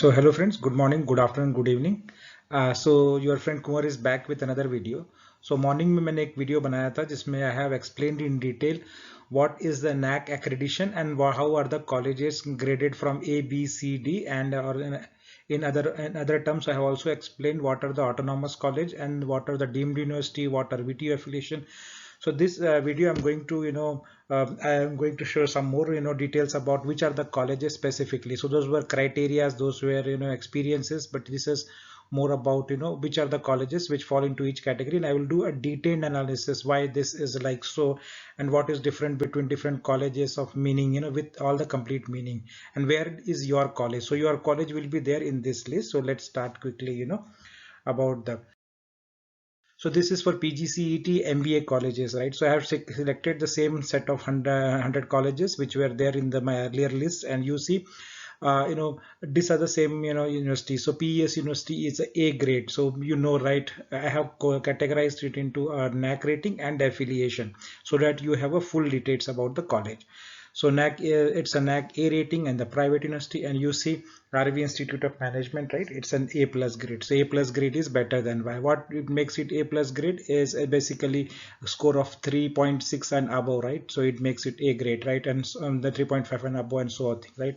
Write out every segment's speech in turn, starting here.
So hello friends, good morning, good afternoon, good evening. So your friend Kumar is back with another video. So morning में मैंने एक video बनाया था जिसमें I have explained in detail what is the NAC accreditation and how are the colleges graded from A, B, C, D, and or in other terms I have also explained what are the autonomous college and what are the deemed university, what are VTU affiliation. So this video I'm going to I am going to show some more details about which are the colleges specifically. So those were criterias, those were experiences, but this is more about which are the colleges which fall into each category, and I will do a detailed analysis why this is like so and what is different between different colleges of meaning, with all the complete meaning, and where is your college. So your college will be there in this list. So let's start quickly about the. So this is for Pgcet MBA colleges, right? So I have selected the same set of 100 colleges which were there in my earlier list, and you see, these are the same, universities. So PES University is A grade. So right? I have categorized it into a NAC rating and affiliation so that you have a full details about the college. So NAC, it's a NAC A rating and the private university, and you see RV Institute of Management, right? It's an A plus grade. So A plus grade is better than Y. What it makes it A plus grade is basically a score of 3.6 and above, right? So it makes it A grade, right? And the 3.5 and above and so on, right?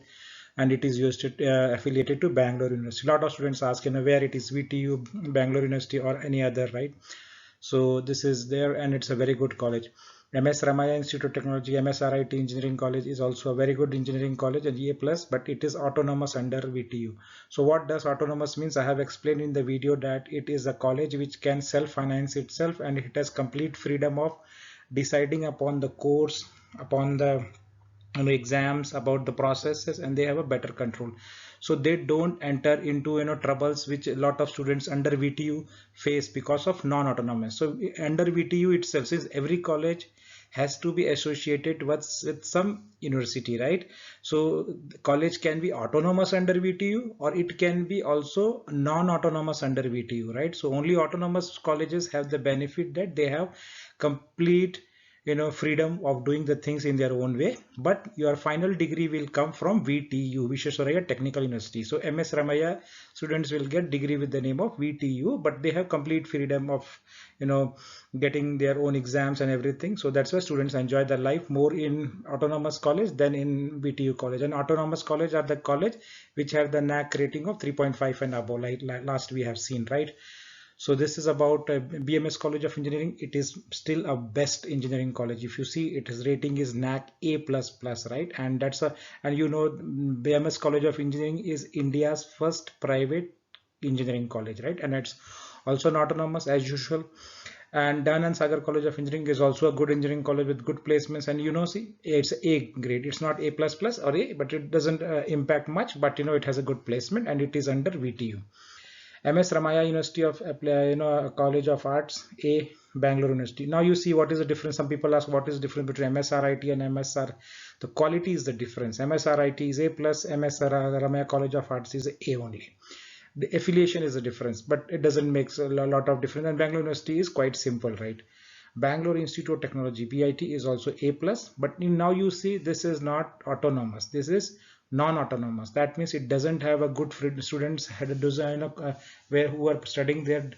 And it is used to, affiliated to Bangalore University. A lot of students ask, where it is VTU, Bangalore University, or any other, right? So this is there, and it's a very good college. MS Ramaya Institute of Technology, MSRIT Engineering College is also a very good engineering college, and A plus, but it is autonomous under VTU. So what does autonomous means? I have explained in the video that it is a college which can self-finance itself, and it has complete freedom of deciding upon the course, upon the exams, about the processes, and they have a better control. So they don't enter into troubles which a lot of students under VTU face because of non-autonomous. So under VTU itself, since every college has to be associated with some university, right? So the college can be autonomous under VTU, or it can be also non-autonomous under VTU, right? So only autonomous colleges have the benefit that they have complete freedom of doing the things in their own way, but your final degree will come from VTU, Visvesvaraya Technical University. So MS Ramaya students will get degree with the name of VTU, but they have complete freedom of getting their own exams and everything. So that's why students enjoy their life more in autonomous college than in VTU college. And autonomous college are the college which have the NAC rating of 3.5 and above, like last we have seen, right? So this is about BMS College of Engineering. It is still a best engineering college. If you see, its rating is NAC A++, right? And that's BMS College of Engineering is India's first private engineering college, right? And it's also not autonomous as usual. And Dayanand Sagar College of Engineering is also a good engineering college with good placements. And see, it's A grade. It's not A++ or A, but it doesn't impact much. But it has a good placement, and it is under VTU. MS Ramaya University of College of Arts, A Bangalore University. Now you see what is the difference. Some people ask what is the difference between MSRIT and MSR. The quality is the difference. MSRIT is A plus, MS Ramaya College of Arts is A only. The affiliation is the difference, but it doesn't make a lot of difference. And Bangalore University is quite simple, right? Bangalore Institute of Technology, BIT, is also A plus, but now you see this is not autonomous. This is non-autonomous. That means it doesn't have a good students who are studying their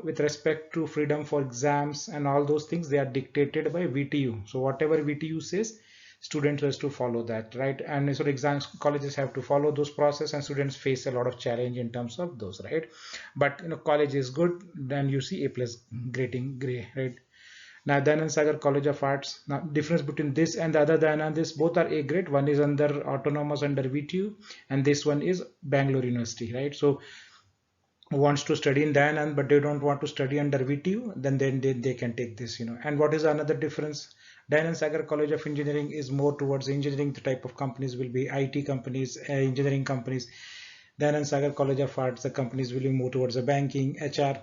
with respect to freedom for exams and all those things, they are dictated by VTU. So whatever VTU says, students has to follow that, right? And so exams colleges have to follow those process, and students face a lot of challenge in terms of those, right? But college is good, then you see A plus grading, right? Now Dayanand Sagar College of Arts. Now difference between this and the other Dayanand, this both are A grade. One is under autonomous under VTU, and this one is Bangalore University, right? So who wants to study in Dayanand but they don't want to study under VTU, then they can take this, And what is another difference? Dayanand Sagar College of Engineering is more towards engineering. The type of companies will be IT companies, engineering companies. Dayanand Sagar College of Arts, the companies will be more towards the banking, HR,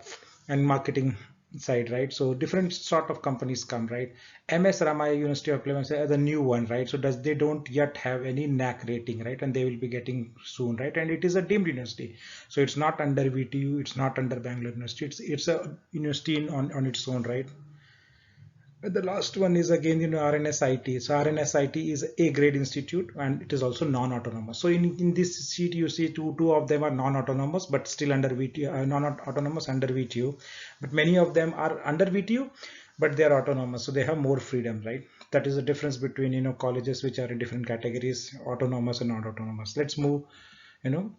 and marketing side, right? So different sort of companies come, right? MS Ramaya University of Clemens are the new one, right? So they don't yet have any NAC rating, right? And they will be getting soon, right? And it is a deemed university, so it's not under VTU, it's not under Bangalore University, it's a university on its own, right? And the last one is again, RNSIT. So RNSIT is a grade institute and it is also non-autonomous. So in this sheet, you see two of them are non-autonomous, but still under VTU, non-autonomous under VTU. But many of them are under VTU, but they are autonomous. So they have more freedom, right? That is the difference between, colleges which are in different categories, autonomous and non-autonomous. Let's move, you know,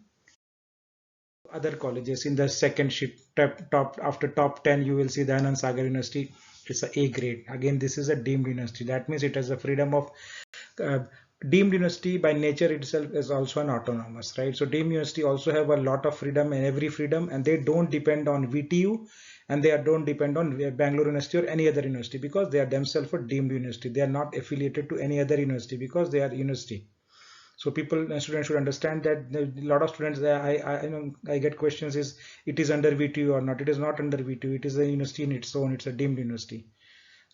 other colleges in the second sheet. Top after top 10, you will see the Anand Sagar University. It's a grade. Again, this is a deemed university. That means it has the freedom of uh, deemed university by nature itself is also an autonomous, right? So deemed university also have a lot of freedom and every freedom, and they don't depend on VTU, and they don't depend on Bangalore University or any other university, because they are themselves a deemed university. They are not affiliated to any other university because they are university. So students should understand that a lot of students, I get questions is it is under VTU or not. It is not under VTU. It is a university in its own. It's a deemed university.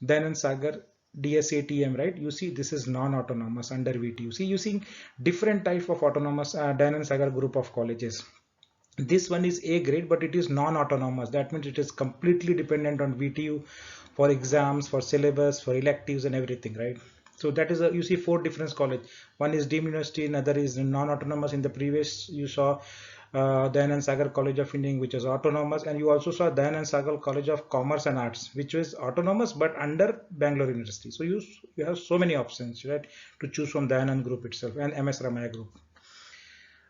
Then in Sagar DSATM, right? You see this is non-autonomous under VTU. See, you see different type of autonomous Danan Sagar group of colleges. This one is A grade, but it is non-autonomous. That means it is completely dependent on VTU for exams, for syllabus, for electives and everything, right? So that is you see four different college. One is deemed university, another is non-autonomous. In the previous you saw Dayanand Sagar College of Engineering, which is autonomous, and you also saw Dayanand Sagar College of Commerce and Arts, which is autonomous but under Bangalore University. So you have so many options, right, to choose from Dayanand Group itself and MS Ramaya Group.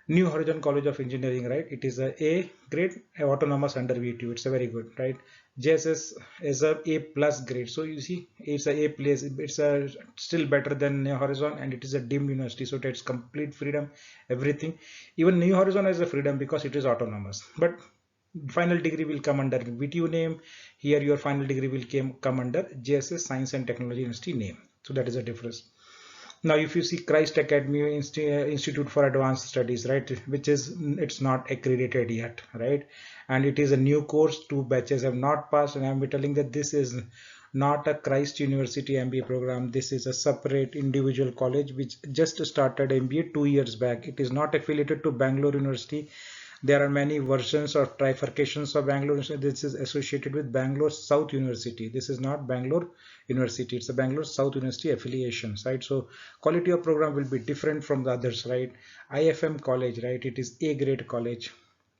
New Horizon College of Engineering, right? It is a grade, autonomous under VTU. It's a very good, right? JSS is a plus grade. So you see, it's a plus. It's a still better than New Horizon, and it is a deemed university. So it's complete freedom, everything. Even New Horizon has a freedom because it is autonomous. But final degree will come under VTU name. Here your final degree will come under JSS Science and Technology University name. So that is a difference. Now if you see Christ Academy Institute for Advanced Studies, right, which is it's not accredited yet, right, and it is a new course. Two batches have not passed, and I'm telling that this is not a Christ University MBA program. This is a separate individual college which just started MBA 2 years back. It is not affiliated to Bangalore University. There are many versions or trifurcations of Bangalore. This is associated with Bangalore South University. This is not Bangalore University. It's a Bangalore South University affiliation, right? So quality of program will be different from the others, right? IFM college, right? It is A grade college.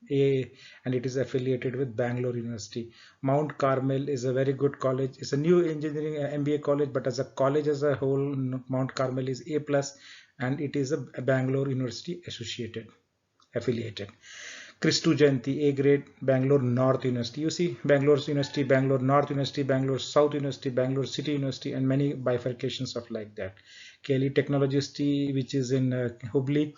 And it is affiliated with Bangalore University. Mount Carmel is a very good college. It's a new engineering MBA college, but as a college as a whole, Mount Carmel is A plus, and it is a Bangalore University affiliated. Christu Jayanti, A grade, Bangalore North University. You see Bangalore University, Bangalore North University, Bangalore South University, Bangalore City University, and many bifurcations of like that. Kelly Technology, which is in Hubli,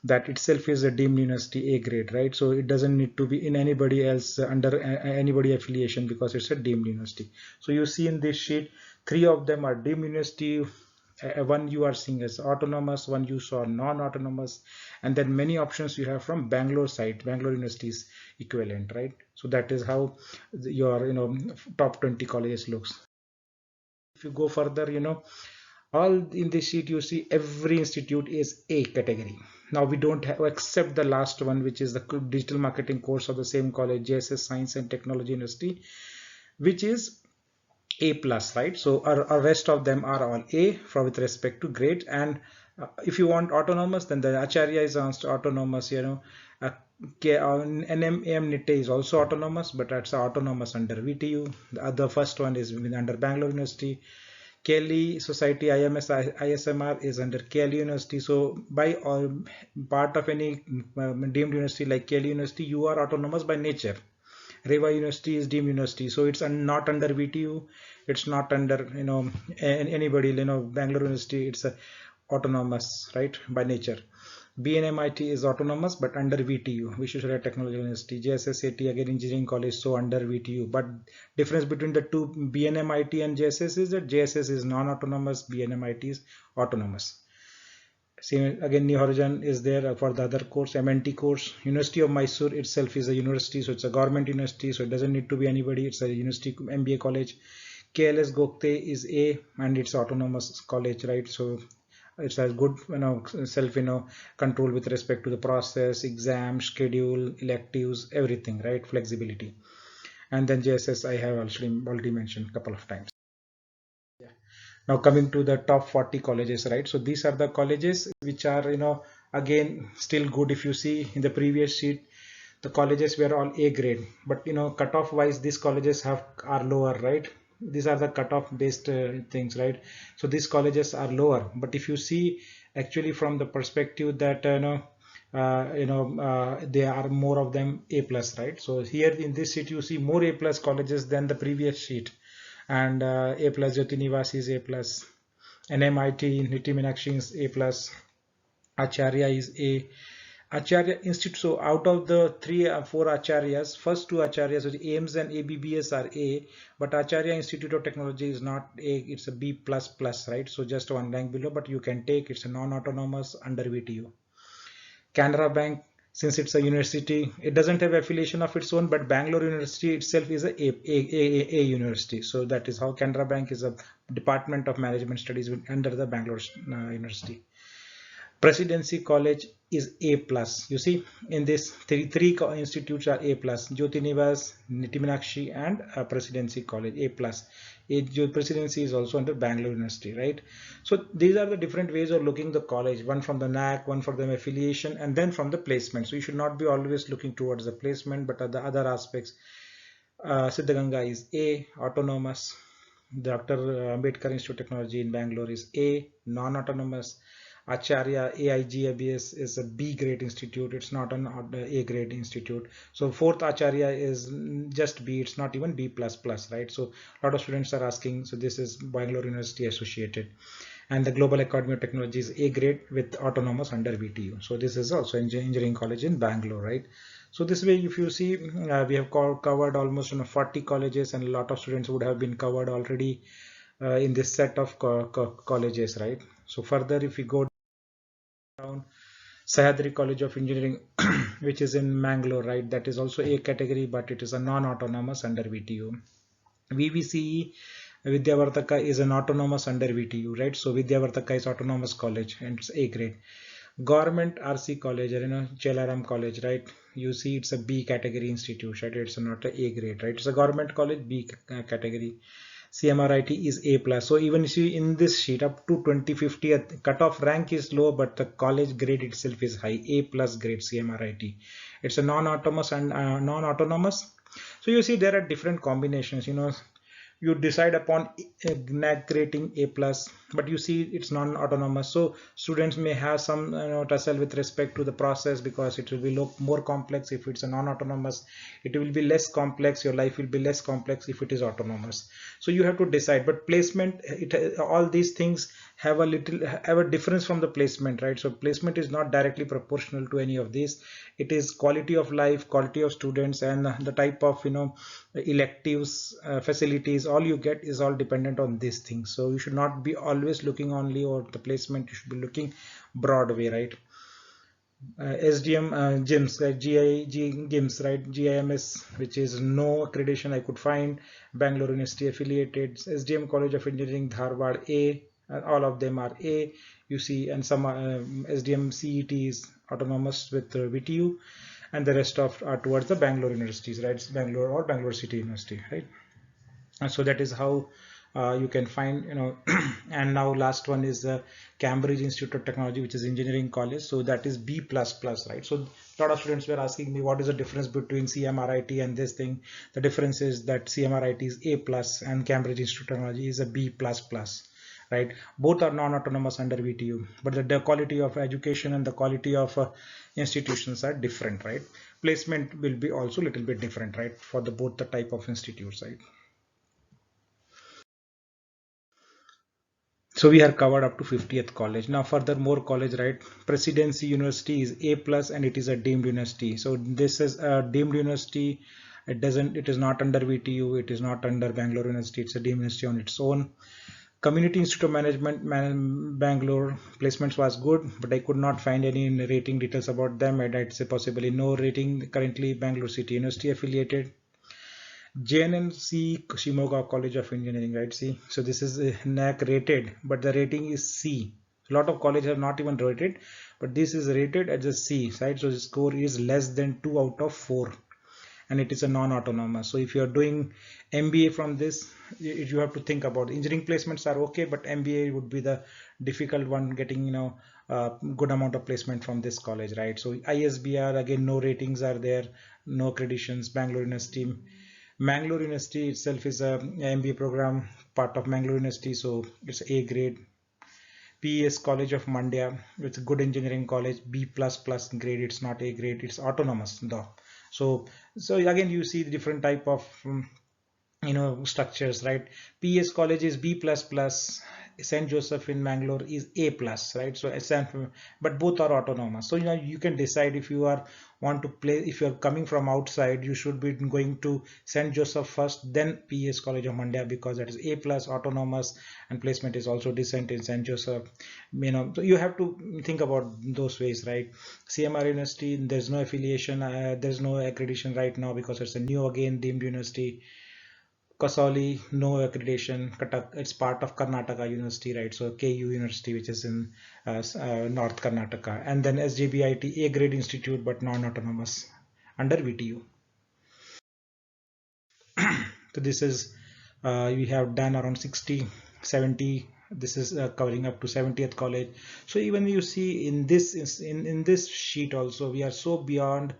that itself is a deemed university A grade, right? So it doesn't need to be in anybody else under anybody affiliation because it's a deemed university. So you see in this sheet, three of them are deemed university. One you are seeing as autonomous, one you saw non-autonomous, and then many options you have from Bangalore side, Bangalore University's equivalent, right? So that is how your top 20 colleges looks. If you go further, all in this sheet you see every institute is A category. Now we don't have except the last one, which is the digital marketing course of the same college, JSS Science and Technology University, which is A plus, right? So our rest of them are all A for with respect to grade. And if you want autonomous, then the Acharya is autonomous, uh, NMAM NITE is also autonomous, but that's autonomous under VTU. The other first one is under Bangalore University. Kelly Society IMS ISMR is under Kelly University. So by part of any deemed university like Kelly University, you are autonomous by nature. Reva University is deemed university, so it's not under VTU. It's not under anybody. Bangalore University, it's a autonomous, right, by nature. BNMIT is autonomous but under VTU, Visvesvaraya Technological University. JSSAT again engineering college, so under VTU. But difference between the two BNMIT and JSS is that JSS is non-autonomous, BNMIT is autonomous. Same again, New Horizon is there for the other course, MNT course. University of Mysore itself is a university, so it's a government university, so it doesn't need to be anybody. It's a university MBA college. KLS Gokte is A, and it's autonomous college, right? So it has good self control with respect to the process, exam schedule, electives, everything, right? Flexibility. And then JSS I have already mentioned a couple of times. Now coming to the top 40 colleges, right? So these are the colleges which are, again, still good. If you see in the previous sheet, the colleges were all A grade, but cutoff wise, these colleges are lower, right? These are the cutoff based things, right? So these colleges are lower, but if you see actually from the perspective that they are more of them A plus, right? So here in this sheet you see more A plus colleges than the previous sheet, and A plus Jyoti Nivas is A plus, NMIT Niti Meenakshi is A plus, Acharya is A. Acharya Institute. So out of the three or four acharyas, first two acharyas, which AIMS and ABBS, are A, but Acharya Institute of Technology is not A, it's a B plus plus, right? So just one rank below, but you can take, it's a non-autonomous under VTU. Canara Bank, since it's a university, it doesn't have affiliation of its own, but Bangalore University itself is a university. So that is how Canara Bank is a Department of Management Studies under the Bangalore University. Presidency College is A plus. You see, in this three institutes are A plus: Jyoti Nivas, Niti Meenakshi, and Presidency College A plus. Presidency is also under Bangalore University, right? So these are the different ways of looking the college: one from the NAC, one for the affiliation, and then from the placement. So you should not be always looking towards the placement, but the other aspects. Siddhaganga is A, autonomous. Dr. Ambedkar Institute of Technology in Bangalore is A, non-autonomous. Acharya AIGABS is a B grade institute. It's not an A grade institute. So fourth Acharya is just B. It's not even B plus plus, right? So a lot of students are asking. So this is Bangalore University associated, and the Global Academy of Technology is A grade with autonomous under VTU. So this is also engineering college in Bangalore, right? So this way, if you see, we have covered almost 40 colleges, and a lot of students would have been covered already in this set of colleges, right? So further, if we go down, Sahyadri College of Engineering, which is in Mangalore, right? That is also A category, but it is a non-autonomous under VTU. VVCE Vidyavartaka is an autonomous under VTU, right? So Vidyavartaka is autonomous college and it's A grade. Government RC College, Jalaram College, right? You see, it's a B category institute, right? It's not a grade, right? It's a government college, B category. CMRIT is A plus. So even see in this sheet up to 2050, cutoff rank is low, but the college grade itself is high, A plus grade CMRIT. It's a non-autonomous and non-autonomous. So you see there are different combinations. You decide upon NAC rating A plus, but you see it's non-autonomous. So students may have some tussle with respect to the process, because it will be more complex if it's a non-autonomous. It will be less complex. Your life will be less complex if it is autonomous. So you have to decide. But placement, all these things have a difference from the placement, right? So placement is not directly proportional to any of these. It is quality of life, quality of students, and the type of electives, facilities. All you get is all dependent on these things. So you should not be always looking only over the placement. You should be looking broad way, right? SDM GIMS, right? GIMS, right? GIMS, which is no accreditation I could find. Bangalore University affiliated. SDM College of Engineering Dharwad A. All of them are A. You see, and some SDM CET is autonomous with VTU, and the rest of are towards the Bangalore universities, right? It's Bangalore or Bangalore City University, right? And so that is how you can find, and now last one is the Cambridge Institute of Technology, which is engineering college. So that is B plus plus, right? So a lot of students were asking me, what is the difference between CMRIT and this thing? The difference is that CMRIT is A plus and Cambridge Institute of Technology is a B plus plus, right? Both are non-autonomous under VTU, but the quality of education and the quality of institutions are different, right? Placement will be also a little bit different, right, for both the type of institutes, right? So we are covered up to 50th college. Now further more college, right? Presidency University is A plus and it is a deemed university. So this is a deemed university. It is not under VTU. It is not under Bangalore University. It's a deemed university on its own. Community Institute of Management, Bangalore, placements was good, but I could not find any rating details about them. I'd say possibly no rating. Currently Bangalore City University affiliated. JNNC Shimoga College of Engineering, right? See, so this is NAC rated, but the rating is C. A lot of colleges are not even rated, but this is rated as a C, right? So the score is less than 2 out of 4, and it is a non-autonomous. So if you are doing MBA from this, you have to think about. Engineering placements are okay, but MBA would be the difficult one, getting good amount of placement from this college, right? So ISBR, again, no ratings are there, no accreditations. Bangalore University itself is a MBA program, part of Bangalore University, so it's A grade. PES College of Mandya, it's a good engineering college, B++ grade. It's not A grade, it's autonomous though. So again, you see the different type of structures, right? PS college is B++, St. Joseph in Bangalore is A+, right? So but both are autonomous. So you can decide if you are want to play, if you're coming from outside, you should be going to St. Joseph first, then PS College of Mandya, because that is A+, autonomous, and placement is also decent in St. Joseph. So you have to think about those ways, right? CMR University, there's no affiliation, there's no accreditation right now because it's a new, again, deemed university. Kasauli, no accreditation. It's part of Karnataka University, right? So KU University, which is in North Karnataka, and then SJBIT, A grade institute but non-autonomous under VTU. So this is we have done around 60, 70. This is covering up to 70th college. So even you see in this sheet also, we are so behind,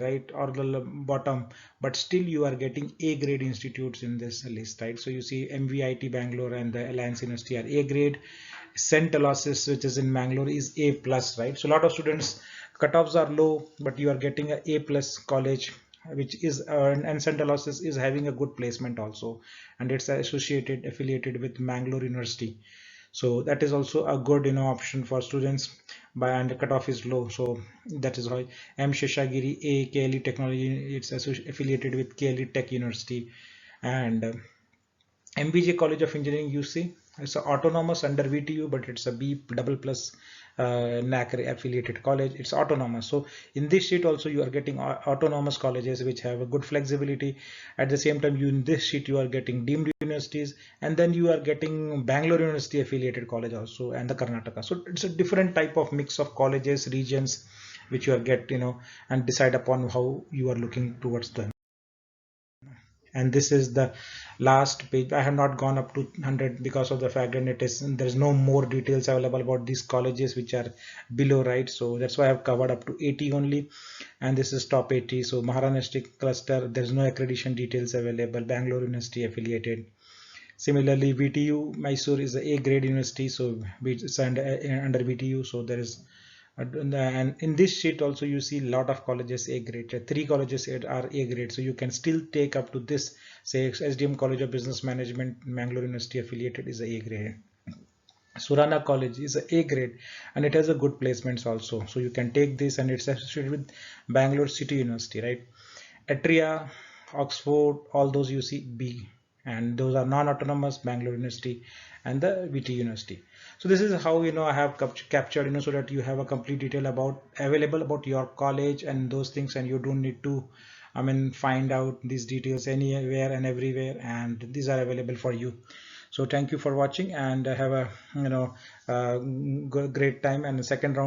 right, or the bottom, but still you are getting A grade institutes in this list, right? So you see MVIT Bangalore and the Alliance University are A grade. St. Aloysius, which is in Bangalore, is A+, right? So a lot of students, cutoffs are low, but you are getting a A+ college, which is and St. Aloysius is having a good placement also, and it's affiliated with Bangalore University. So that is also a good option for students, and the cutoff is low. So that is why M Sheshagiri, A KLE Technology, it's affiliated with KLE Tech University. And MBJ College of Engineering, UC, it's autonomous under VTU, but it's a B++ NAC affiliated college. It's autonomous. So in this sheet also you are getting autonomous colleges which have a good flexibility. At the same time, in this sheet you are getting deemed universities, and then you are getting Bangalore University affiliated college also, and the Karnataka. So it's a different type of mix of colleges, regions, which you are and decide upon how you are looking towards them. And this is the last page. I have not gone up to 100 because of the fact that there's no more details available about these colleges which are below, right? So that's why I've covered up to 80 only, and this is top 80. So Maharashtra cluster, there's no accreditation details available. Bangalore University affiliated. Similarly, VTU Mysore is a grade university, so it's under VTU. So there is and in this sheet also you see a lot of colleges A grade. 3 colleges are A grade, so you can still take up to this. Say SDM College of Business Management, Bangalore University affiliated, is A grade. Surana College is A grade, and it has a good placements also, so you can take this, and it's associated with Bangalore City University, right? Atria, Oxford, all those you see B, and those are non-autonomous, Bangalore University and the VT University. So this is how I have captured so that you have a complete detail available about your college and those things, and you don't need to find out these details anywhere and everywhere, and these are available for you. So thank you for watching, and have a great time. And the second round